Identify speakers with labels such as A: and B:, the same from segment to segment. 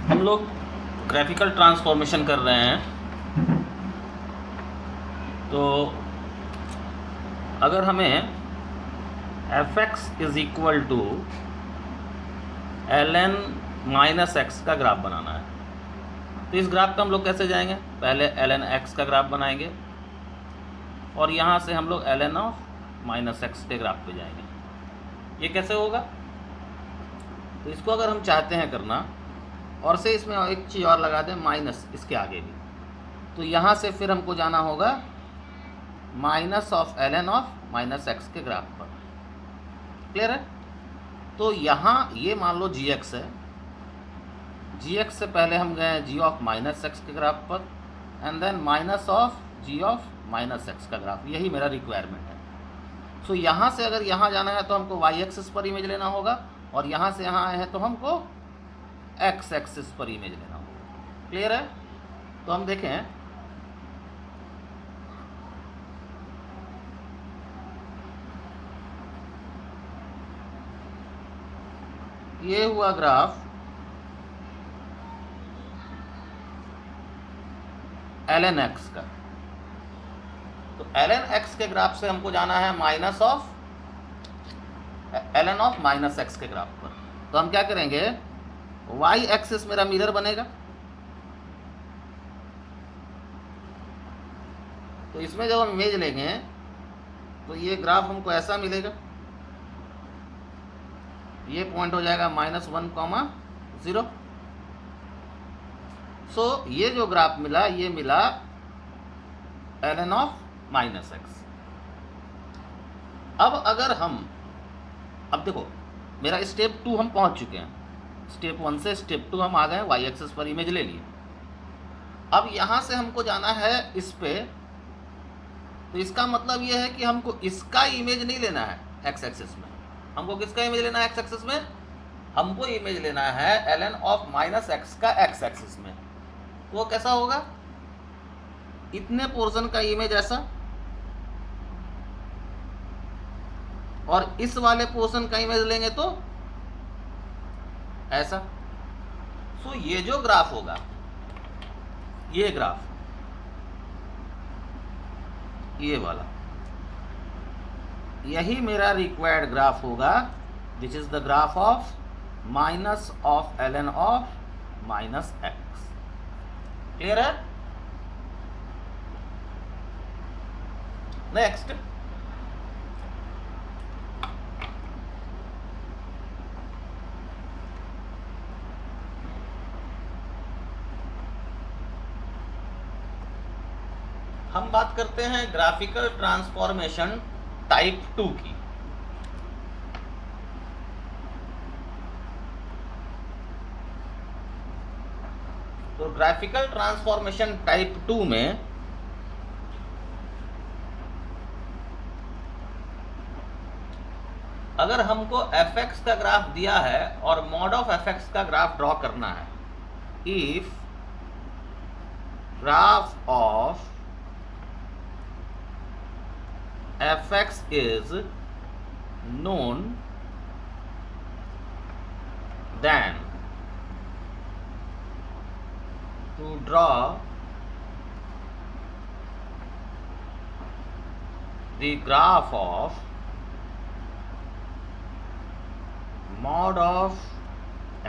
A: हम लोग graphical transformation कर रहे हैं। तो अगर हमें fx is equal to ln minus x का ग्राफ बनाना है, तो इस ग्राफ का हम लोग कैसे जाएंगे? पहले ln x का ग्राफ बनाएंगे और यहाँ से हम लोग ln ऑफ माइनस एक्स के ग्राफ पे जाएंगे। ये कैसे होगा? तो इसको अगर हम चाहते हैं करना, और से इसमें एक चीज़ और लगा दें, माइनस इसके आगे भी, तो यहाँ से फिर हमको जाना होगा minus of ln of minus x के ग्राफ पर। क्लियर है? तो यहाँ ये मान लो gx है, gx से पहले हम गए g ऑफ माइनस एक्स के ग्राफ पर, and then minus of g of minus x का ग्राफ। यही मेरा रिक्वायरमेंट है। सो यहाँ से अगर यहाँ जाना है तो हमको y एक्सिस पर इमेज लेना होगा, और यहाँ से यहाँ आए हैं तो हमको x एक्सिस पर इमेज लेना होगा। क्लियर है? तो हम देखें, ये हुआ ग्राफ ln x का। तो ln x के ग्राफ से हमको जाना है minus of ln of minus x के ग्राफ पर। तो हम क्या करेंगे, y एक्सिस मेरा मिरर बनेगा, तो इसमें जब हम इमेज लेंगे तो ये ग्राफ हमको ऐसा मिलेगा। ये पॉइंट हो जाएगा -1,0। सो ये जो ग्राफ मिला, ये मिला ln ऑफ माइनस एक्स। अब अगर अब देखो, मेरा स्टेप 2 हम पहुंच चुके हैं। स्टेप 1 से स्टेप 2 हम आ गए, y एक्सिस पर इमेज ले लिए। अब यहाँ से हमको जाना है इस पे, तो इसका मतलब ये है कि हमको इसका इमेज नहीं लेना है x एक्सिस में। हमको किसका इमेज लेना है x एक्सिस में? हमको इमेज लेना है ln ऑफ माइनस एक्स का x एक्सिस में। तो वो कैसा होगा? इतने पोर्शन का इमेज ऐसा, और इस वाले पोर्शन का इमेज लेंगे तो ऐसा। सो ये जो ग्राफ होगा, ये ग्राफ, ये वाला, यही मेरा रिक्वायर्ड ग्राफ होगा, which is the graph of minus of ln of minus x. Clear है? नेक्स्ट, हम बात करते हैं ग्राफिकल ट्रांसफॉर्मेशन टाइप 2 की। तो ग्राफिकल ट्रांसफॉर्मेशन टाइप 2 में अगर हमको fx का ग्राफ दिया है और मॉड ऑफ fx का ग्राफ ड्रॉ करना है, if graph of fx is known, then to draw the graph of mod of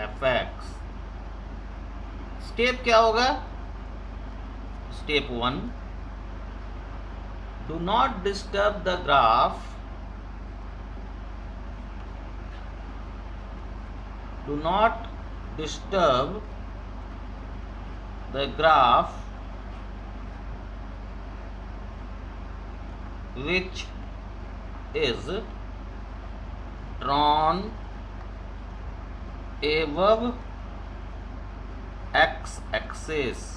A: fx, step क्या होगा? Step 1, do not disturb the graph, do not disturb the graph which is drawn above x axis।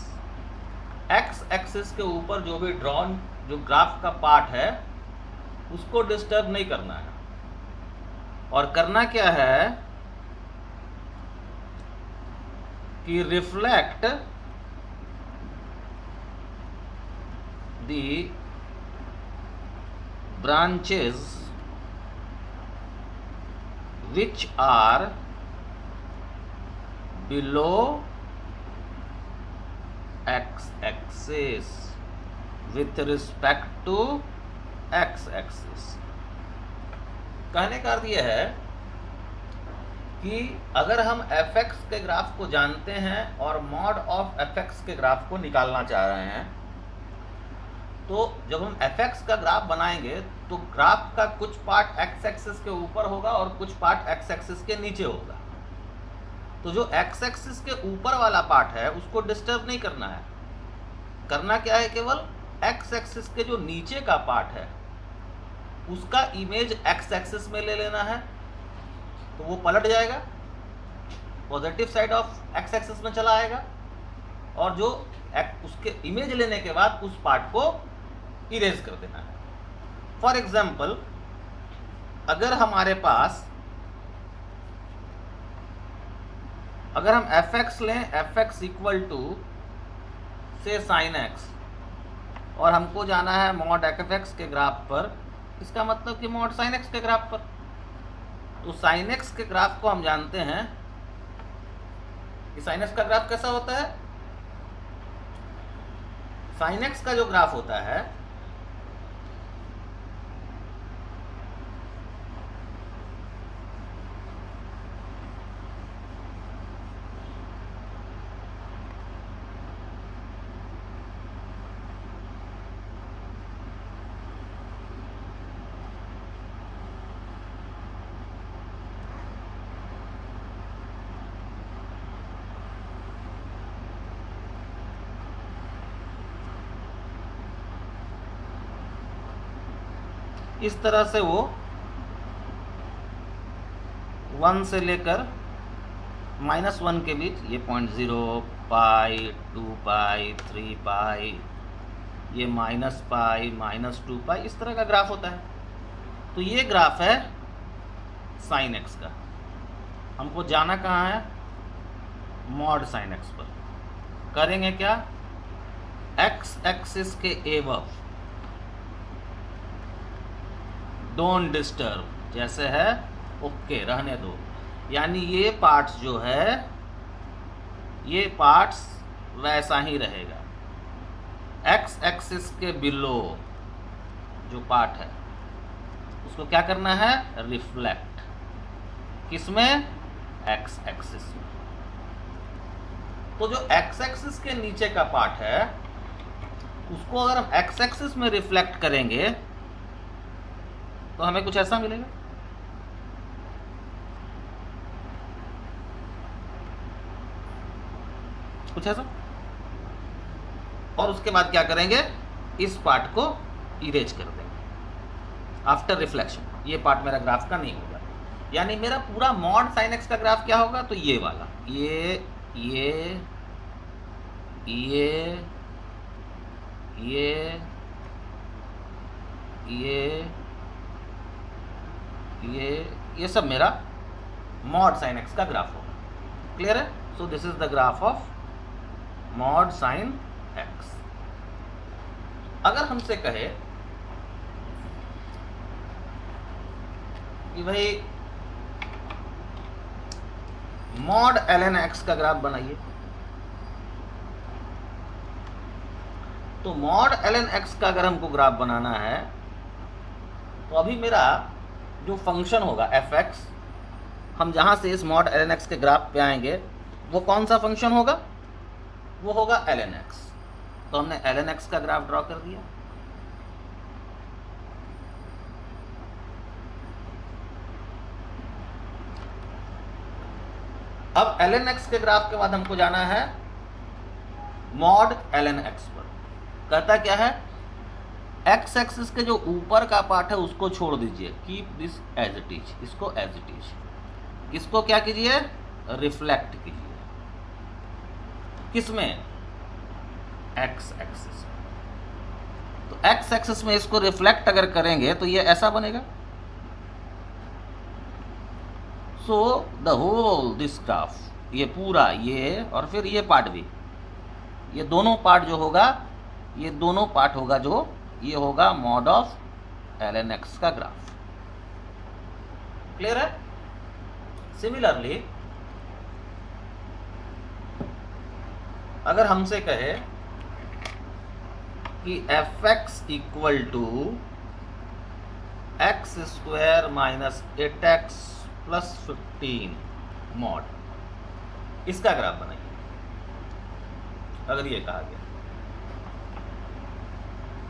A: x axis के ऊपर जो भी drawn जो graph का part है, उसको डिस्टर्ब नहीं करना है। और करना क्या है कि reflect the branches which are below x axis with respect to x axis. कहने का अर्थ यह है कि अगर हम fx के ग्राफ को जानते हैं और मॉड ऑफ fx के ग्राफ को निकालना चाह रहे हैं, तो जब हम fx का ग्राफ बनाएंगे तो ग्राफ का कुछ पार्ट x एक्सिस के ऊपर होगा और कुछ पार्ट x एक्सिस के नीचे होगा। तो जो x एक्सिस के ऊपर वाला पार्ट है उसको डिस्टर्ब नहीं करना है, करना क्या है, केवल x एक्सिस के जो नीचे का पार्ट है उसका इमेज x एक्सिस में ले लेना है, तो वो पलट जाएगा, positive side of x axis में चला आएगा, और जो उसके इमेज लेने के बाद उस पार्ट को इरेज कर देना है। फॉर एग्जाम्पल, अगर हमारे पास, अगर हम fx लें, fx इक्वल टू से sin x, और हमको जाना है मॉड fx के ग्राफ पर, इसका मतलब कि मॉड sin x के ग्राफ पर। तो sin x के ग्राफ को हम जानते हैं कि sin x का ग्राफ कैसा होता है। sin x का जो ग्राफ होता है इस तरह से, वो 1 से लेकर -1 के बीच, ये 0.0 पाई, 2 पाई, 3 पाई, ये -पाई, -2 पाई, इस तरह का ग्राफ होता है। तो ये ग्राफ है sin x का। हमको जाना कहाँ है, मॉड sin x पर। करेंगे क्या, x एक्सिस के एबव डोंट डिस्टर्ब, जैसे है ओके रहने दो, यानी ये पार्ट्स जो है, ये पार्ट्स वैसा ही रहेगा। x एक्सिस के बिलो जो पार्ट है उसको क्या करना है, रिफ्लेक्ट, किसमें, x एक्सिस में। तो जो x एक्सिस के नीचे का पार्ट है उसको अगर हम x एक्सिस में रिफ्लेक्ट करेंगे तो हमें कुछ ऐसा मिलेगा। कुछ ऐसा, और उसके बाद क्या करेंगे, इस पार्ट को इरेज कर देंगे आफ्टर रिफ्लेक्शन। ये पार्ट मेरा ग्राफ का नहीं होगा, यानी मेरा पूरा मॉड sin x का ग्राफ क्या होगा, तो ये वाला, ये ये सब मेरा मॉड sin x का ग्राफ होगा। क्लियर है। So this is the graph of mod sin x। अगर हमसे कहे कि भाई मॉड ln x का ग्राफ बनाइए, तो मॉड ln x का अगर हमको ग्राफ बनाना है तो अभी मेरा जो फंक्शन होगा fx, हम जहां से इस मॉड ln x के ग्राफ पे आएंगे वो कौन सा फंक्शन होगा, वो होगा ln x। तो हमने ln x का ग्राफ ड्रॉ कर दिया। अब ln x के ग्राफ के बाद हमको जाना है मॉड ln x पर। कहता क्या है, x एक्सिस के जो ऊपर का पार्ट है उसको छोड़ दीजिए, keep this as it is, इसको एज इट इज। इसको क्या कीजिए, रिफ्लेक्ट कीजिए, किसमें, x एक्सिस। तो x एक्सिस में इसको रिफ्लेक्ट अगर करेंगे तो ये ऐसा बनेगा। So the whole this graph, ये पूरा, ये और फिर ये पार्ट भी, ये दोनों पार्ट जो होगा, ये दोनों पार्ट होगा जो, ये होगा मॉड ऑफ ln x का ग्राफ। क्लियर है। सिमिलरली अगर हमसे कहे कि f x equal to x square minus 8x plus 15 mod, इसका ग्राफ बनाइए अगर ये कहा गया।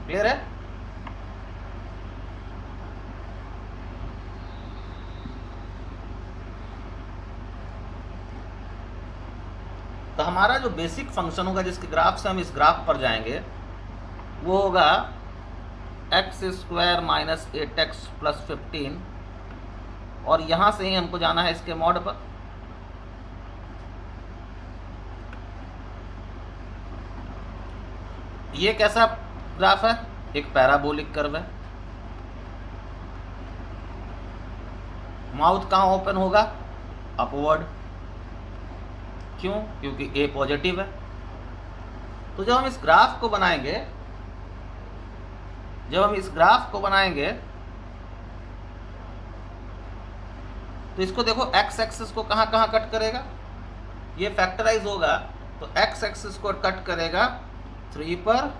A: क्लियर है? तो हमारा जो बेसिक फंक्शन होगा जिसके ग्राफ से हम इस ग्राफ पर जाएंगे वो होगा x square minus 8x plus 15, और यहां से ही हमको जाना है इसके मॉड पर। ये कैसा ग्राफ है? एक पैराबोलिक कर्व है। माउथ कहाँ ओपन होगा? अपवर्ड। क्यों? क्योंकि ए पॉजिटिव है। तो जब हम इस ग्राफ को बनाएंगे तो इसको देखो, एक्स एक्सिस को कहाँ कहाँ कट करेगा? ये फैक्टराइज होगा तो एक्स एक्सिस को कट करेगा 3 पर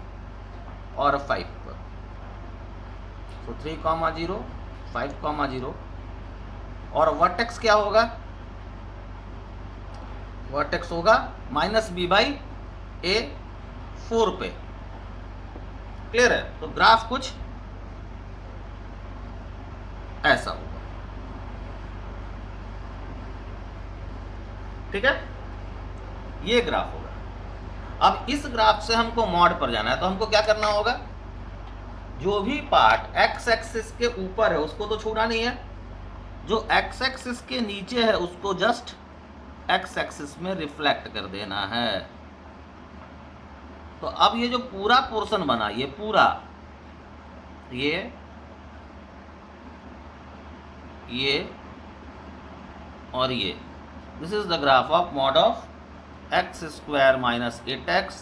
A: और 5 पर। तो 3,0 5,0, और वर्टेक्स क्या होगा? वर्टेक्स होगा -b/a 4 पे। क्लियर है? तो ग्राफ कुछ ऐसा होगा। ठीक है, ये ग्राफ होगा। अब इस ग्राफ से हमको मॉड पर जाना है, तो हमको क्या करना होगा? जो भी पार्ट एक्स एक्सिस के ऊपर है उसको तो छूना नहीं है, जो एक्स एक्सिस के नीचे है उसको जस्ट एक्स एक्सिस में रिफ्लेक्ट कर देना है। तो अब ये जो पूरा पोर्शन बना, ये पूरा, ये और ये, this is the graph of mod of x square minus 8x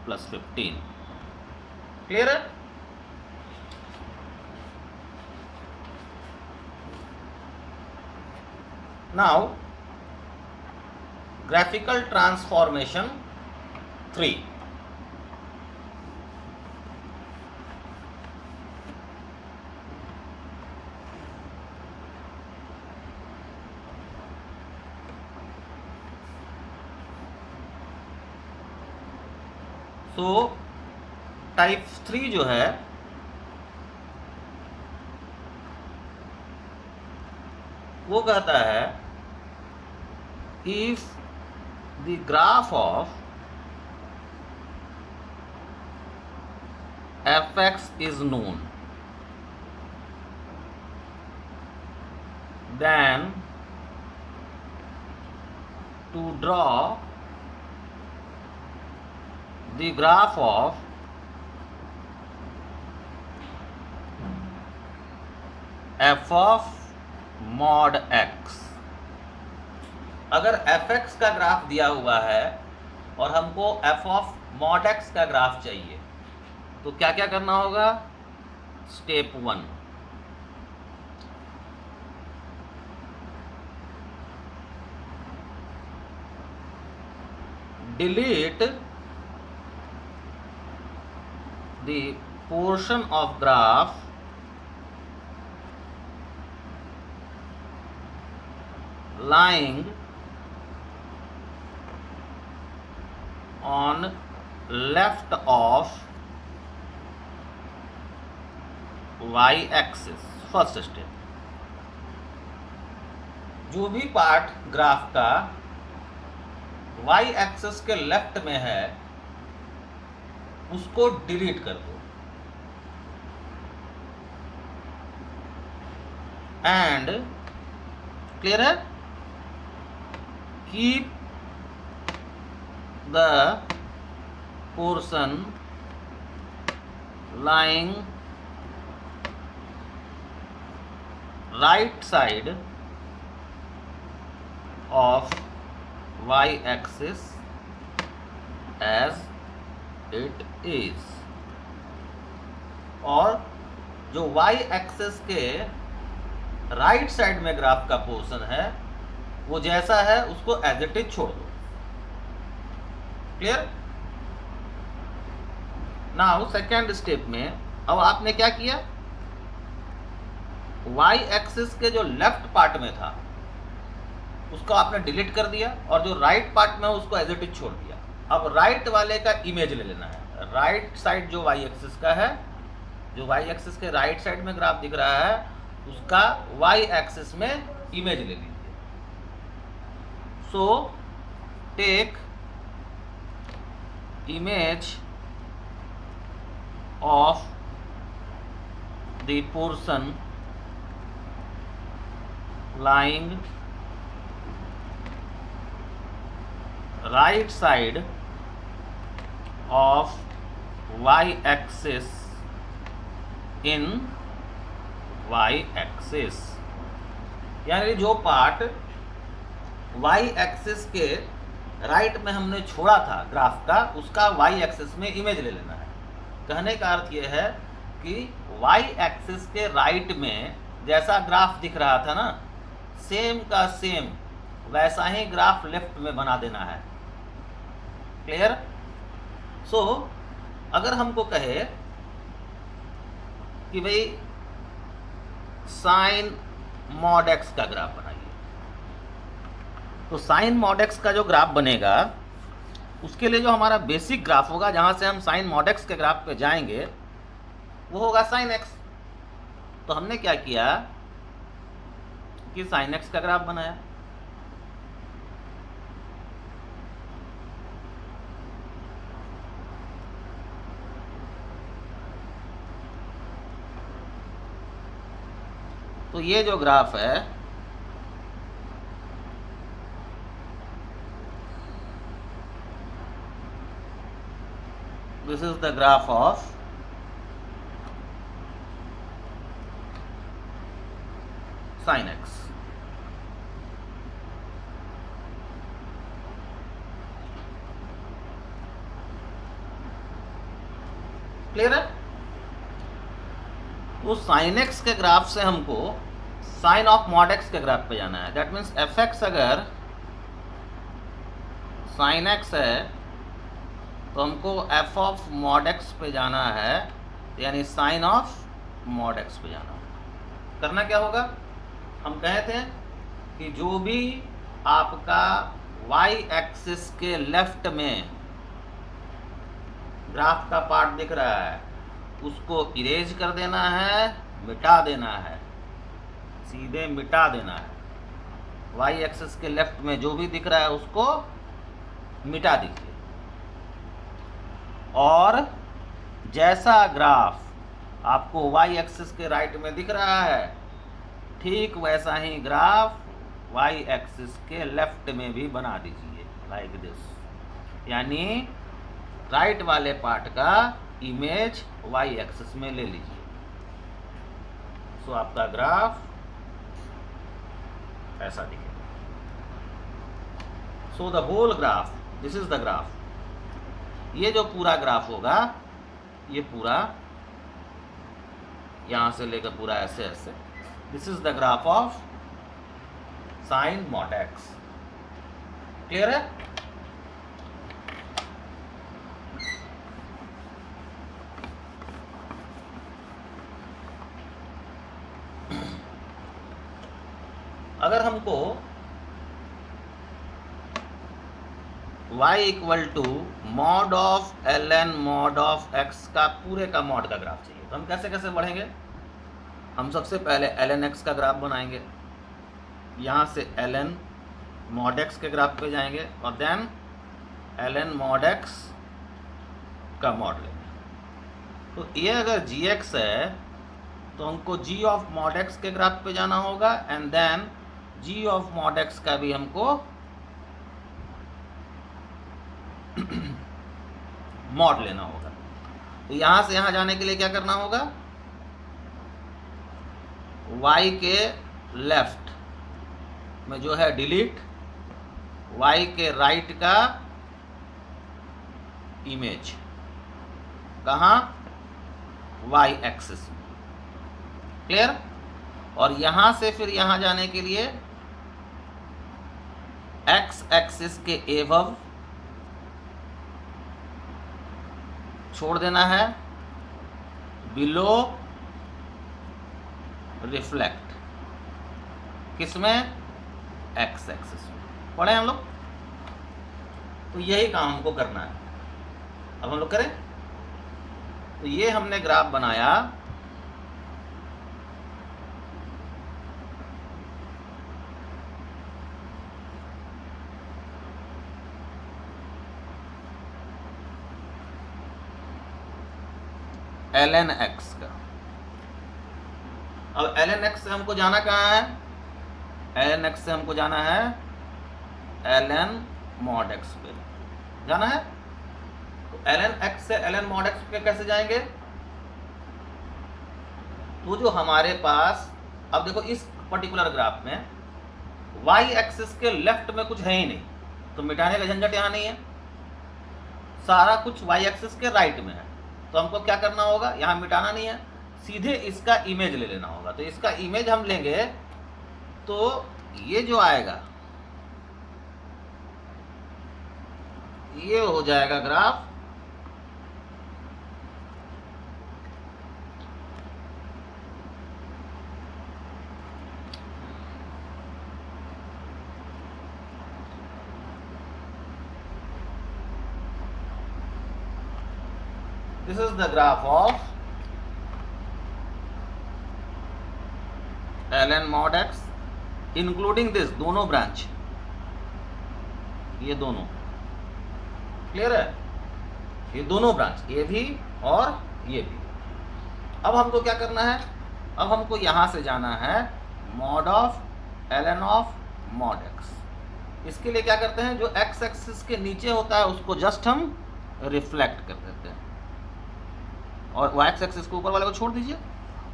A: plus 15। Clear है? Now graphical transformation 3। तो टाइप 3 जो है वो कहता है if the graph of fx is known, then to draw the graph of f of mod x। अगर fx का graph दिया हुआ है और हमको f of mod x का ग्राफ चाहिए तो क्या क्या करना होगा? Step 1, delete the portion of graph lying on left of y axis। First step, जो भी पार्ट ग्राफ का y एक्सिस के लेफ्ट में है उसको डिलीट कर दो, एंड क्लियर है, keep the portion lying right side of y axis as it is, और जो y एक्सिस के राइट साइड में ग्राफ का पोर्शन है वो जैसा है उसको एज इट इज छोड़ दो। क्लियर? नाउ सेकेंड स्टेप में अब आपने क्या किया, वाई एक्सिस के जो लेफ्ट पार्ट में था उसको आपने डिलीट कर दिया और जो राइट पार्ट में उसको एज इट इज छोड़ दिया। अब राइट वाले का इमेज ले लेना है। राइट साइड जो वाई एक्सिस का है, जो वाई एक्सिस के राइट साइड में ग्राफ दिख रहा है उसका वाई एक्सिस में इमेज ले लीजिए। So take image of the portion lying right side of y-axis in y-axis, यानी जो पार्ट y-axis के राइट में हमने छोड़ा था ग्राफ का, उसका y-axis में इमेज ले लेना है। कहने का अर्थ यह है कि y-axis के राइट में जैसा ग्राफ दिख रहा था ना, सेम का सेम वैसा ही ग्राफ लेफ्ट में बना देना है। क्लियर? सो अगर हमको कहे कि भाई साइन मॉड एक्स का ग्राफ बनाइए, तो साइन मॉड एक्स का जो ग्राफ बनेगा उसके लिए जो हमारा बेसिक ग्राफ होगा, जहां से हम साइन मॉड एक्स के ग्राफ पे जाएंगे, वो होगा साइन एक्स। तो हमने क्या किया कि साइन एक्स का ग्राफ बनाया। तो ये जो ग्राफ है this is the graph of sine x. Clear है? तो साइन एक्स के ग्राफ से हमको साइन ऑफ मॉड एक्स के ग्राफ पे जाना है। दैट मीन्स एफ एक्स अगर साइन एक्स है तो हमको एफ ऑफ मॉड एक्स पे जाना है, यानी साइन ऑफ मॉड एक्स पे जाना है। करना क्या होगा, हम कहे थे कि जो भी आपका वाई एक्सिस के लेफ्ट में ग्राफ का पार्ट दिख रहा है उसको इरेज कर देना है, मिटा देना है, सीधे मिटा देना है। वाई एक्सिस के लेफ्ट में जो भी दिख रहा है उसको मिटा दीजिए, और जैसा ग्राफ आपको वाई एक्सिस के राइट में दिख रहा है ठीक वैसा ही ग्राफ वाई एक्सिस के लेफ्ट में भी बना दीजिए, लाइक दिस। यानी राइट वाले पार्ट का इमेज वाई एक्सिस में ले लीजिए। सो आपका ग्राफ ऐसा दिखेगा। So the whole graph, this is the graph. ये जो पूरा ग्राफ होगा, ये पूरा यहां से लेकर पूरा ऐसे ऐसे, this is the graph of sine mod x. Clear है? अगर हमको y equal to mod of l n mod of x का पूरे का मॉड का ग्राफ चाहिए, तो हम कैसे कैसे बढ़ेंगे? हम सबसे पहले एल एन एक्स का ग्राफ बनाएंगे, यहाँ से एल एन मॉड एक्स के ग्राफ पे जाएंगे और then l n mod x का मॉड लेंगे। तो ये अगर जी एक्स है तो हमको जी ऑफ मॉड एक्स के ग्राफ पे जाना होगा, and then g of mod x का भी हमको मॉड लेना होगा। तो यहां से यहां जाने के लिए क्या करना होगा, y के लेफ्ट में जो है डिलीट, y के राइट का इमेज कहाँ, y एक्सिस में। क्लियर? और यहां से फिर यहां जाने के लिए x एक्सिस के एबव छोड़ देना है बिलो रिफ्लेक्ट, किसमें, एक्स एक्सिस में। पढ़े हम लोग, तो यही काम हमको करना है। अब हम लोग करें, तो ये हमने ग्राफ बनाया ln x का। अब ln x से हमको जाना कहाँ है, ln x से हमको जाना है ln mod x पे जाना है। तो ln x से ln mod x पे कैसे जाएंगे, तो जो हमारे पास, अब देखो इस पर्टिकुलर ग्राफ में y एक्सिस के लेफ्ट में कुछ है ही नहीं, तो मिटाने का झंझट यहाँ नहीं है, सारा कुछ y एक्सिस के राइट में है। तो हमको क्या करना होगा, यहाँ मिटाना नहीं है, सीधे इसका इमेज ले लेना होगा। तो इसका इमेज हम लेंगे तो ये जो आएगा ये हो जाएगा graph This is the graph of ln mod x including this दोनों ब्रांच, ये दोनों क्लियर है, ये दोनों ब्रांच, ये भी और ये भी। अब हमको क्या करना है, अब हमको यहां से जाना है mod of ln of mod x। इसके लिए क्या करते हैं, जो x एक्सिस के नीचे होता है उसको जस्ट हम रिफ्लेक्ट कर देते हैं, और y एक्सिस को ऊपर वाले को छोड़ दीजिए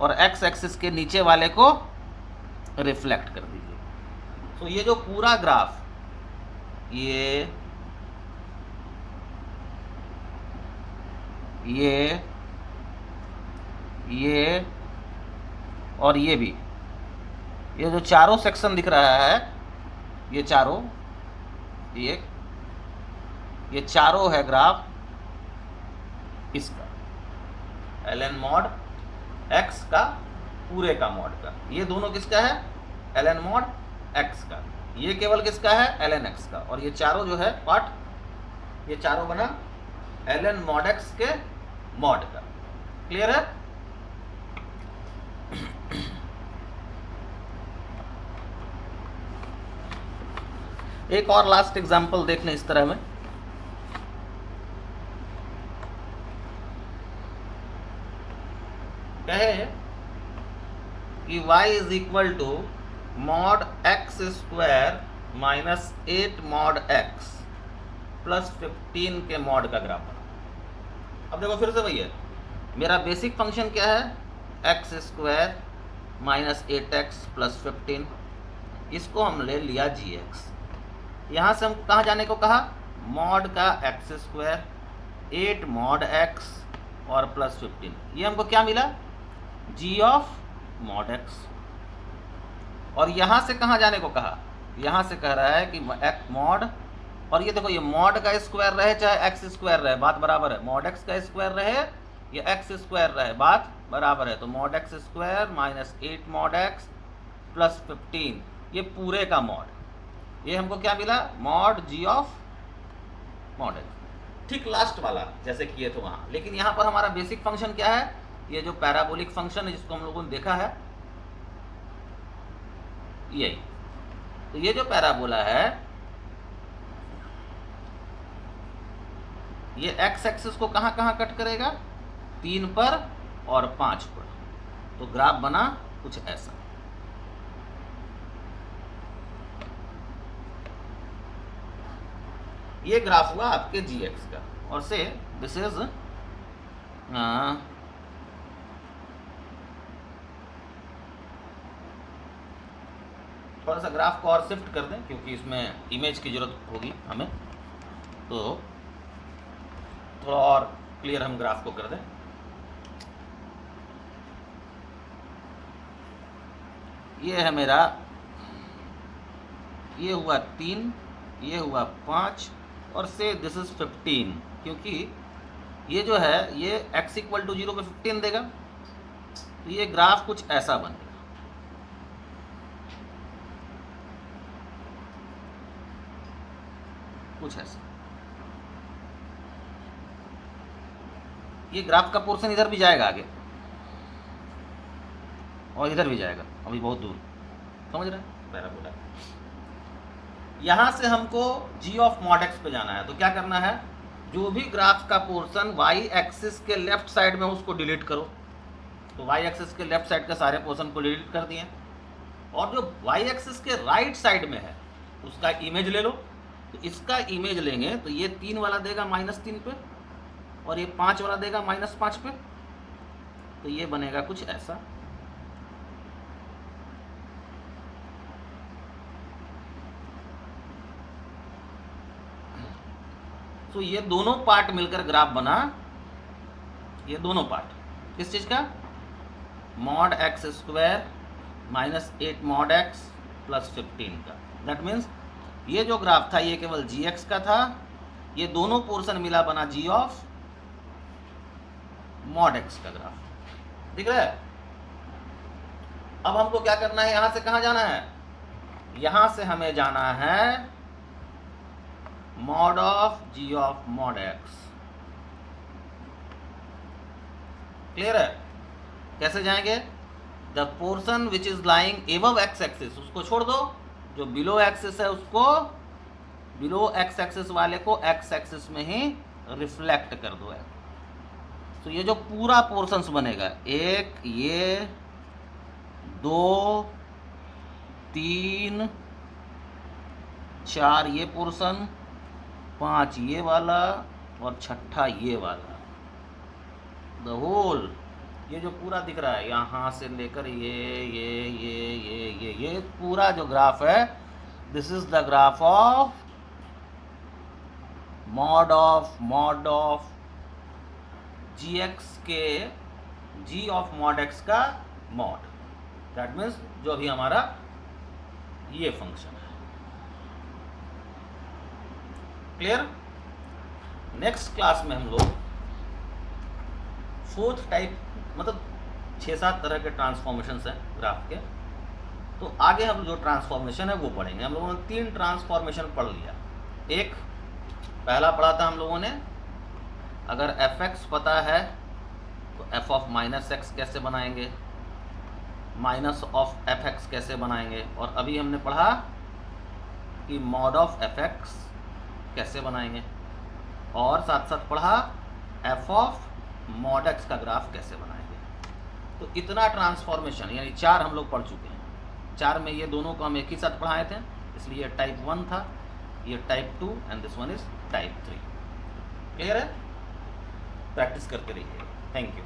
A: और x एक्सिस के नीचे वाले को रिफ्लेक्ट कर दीजिए। तो ये जो पूरा ग्राफ, ये और ये भी, ये जो चारों सेक्शन दिख रहा है, ये चारों, ये चारों है ग्राफ इसका ln mod x का, पूरे का मॉड का। ये दोनों किसका है, ln mod x का। ये केवल किसका है, ln x का। और ये चारों जो है पार्ट, ये चारों बना ln mod x के मॉड का। क्लियर है। एक और लास्ट एग्जांपल देख लें इस तरह में। कहे कि y is equal to mod x square minus 8 mod x plus 15 के मॉड का ग्राफ बना। अब देखो फिर से वही है, मेरा बेसिक फंक्शन क्या है, x square minus 8x plus 15, इसको हम ले लिया gx। यहाँ से हम कहाँ जाने को कहा, मॉड का x स्क्वायर 8 मॉड x और प्लस 15, ये हमको क्या मिला, g ऑफ मॉड x। और यहाँ से कहाँ जाने को कहा, यहाँ से कह रहा है कि x मॉड, और ये देखो ये मॉड का स्क्वायर रहे चाहे x स्क्वायर रहे, बात बराबर है। मॉड x का स्क्वायर रहे या x स्क्वायर रहे, बात बराबर है। तो mod x square minus 8 mod x plus 15, ये पूरे का मॉड, ये हमको क्या मिला, mod g of mod x। ठीक लास्ट वाला जैसे किए थे वहाँ, लेकिन यहाँ पर हमारा बेसिक फंक्शन क्या है, ये जो पैराबोलिक फंक्शन है जिसको हम लोगों ने देखा है, यही। तो ये जो पैराबोला है, ये x एक्सिस को कहाँ कहाँ कट करेगा, 3 पर और 5 पर। तो ग्राफ बना कुछ ऐसा। ये ग्राफ हुआ आपके gx का। और से दिस इज थोड़ा सा ग्राफ को और शिफ्ट कर दें क्योंकि इसमें इमेज की ज़रूरत होगी हमें, तो थोड़ा और क्लियर हम ग्राफ को कर दें। ये है मेरा, ये हुआ 3, ये हुआ 5 और से दिस इज 15, क्योंकि ये जो है ये x इक्वल टू 0 पे 15 देगा, तो ये ग्राफ कुछ ऐसा बनेगा। कुछ ऐसा, ये ग्राफ का पोर्शन इधर भी जाएगा आगे और इधर भी जाएगा, अभी बहुत दूर, समझ रहे हैं, पैराबोला। यहाँ से हमको g ऑफ मॉड x पे जाना है, तो क्या करना है, जो भी ग्राफ का पोर्शन y एक्सिस के लेफ्ट साइड में उसको डिलीट करो। तो y एक्सिस के लेफ्ट साइड के सारे पोर्शन को डिलीट कर दिए, और जो y एक्सिस के राइट साइड में है उसका इमेज ले लो। तो इसका इमेज लेंगे तो ये 3 वाला देगा -3 पे, और ये 5 वाला देगा -5 पे, तो ये बनेगा कुछ ऐसा। तो ये दोनों पार्ट मिलकर ग्राफ बना, ये दोनों पार्ट किस चीज का, mod x square -8 mod x plus 15 का। दैट मीन्स ये जो ग्राफ था ये केवल gx का था, ये दोनों पोर्शन मिला बना g ऑफ मॉड x का ग्राफ। दिख रहा है? अब हमको क्या करना है, यहां से कहां जाना है, यहां से हमें जाना है mod of g of mod x। Clear है? कैसे जाएंगे, the portion which is lying above x axis उसको छोड़ दो, जो बिलो एक्सिस है उसको, बिलो x एक्सिस वाले को x एक्सिस में ही रिफ्लेक्ट कर दो। तो ये जो पूरा पोर्शंस बनेगा, 1 ये 2 3 4 ये पोर्शन, 5 ये वाला और 6ठा ये वाला, द होल ये जो पूरा दिख रहा है यहाँ से लेकर ये पूरा जो ग्राफ है, this is the graph of mod of gx के g ऑफ मॉड x का मॉड। दैट मीन्स जो अभी हमारा ये फंक्शन है। क्लियर? नेक्स्ट क्लास में हम लोग 4th टाइप, मतलब 6-7 तरह के ट्रांसफॉर्मेशंस हैं ग्राफ के, तो आगे हम जो ट्रांसफॉर्मेशन है वो पढ़ेंगे। हम लोगों ने 3 ट्रांसफॉर्मेशन पढ़ लिया। एक पहला पढ़ा था हम लोगों ने, अगर fx पता है तो f ऑफ -x कैसे बनाएंगे, माइनस ऑफ fx कैसे बनाएंगे, और अभी हमने पढ़ा कि मॉड ऑफ fx कैसे बनाएंगे, और साथ साथ पढ़ा f ऑफ मॉड x का ग्राफ कैसे बनाएंगे। तो इतना ट्रांसफॉर्मेशन यानी 4 हम लोग पढ़ चुके हैं। 4 में ये दोनों को हम एक ही साथ पढ़ाए थे, इसलिए ये टाइप 1 था, ये type 2 and this one is type 3। Clear है? प्रैक्टिस करते रहिए। Thank you.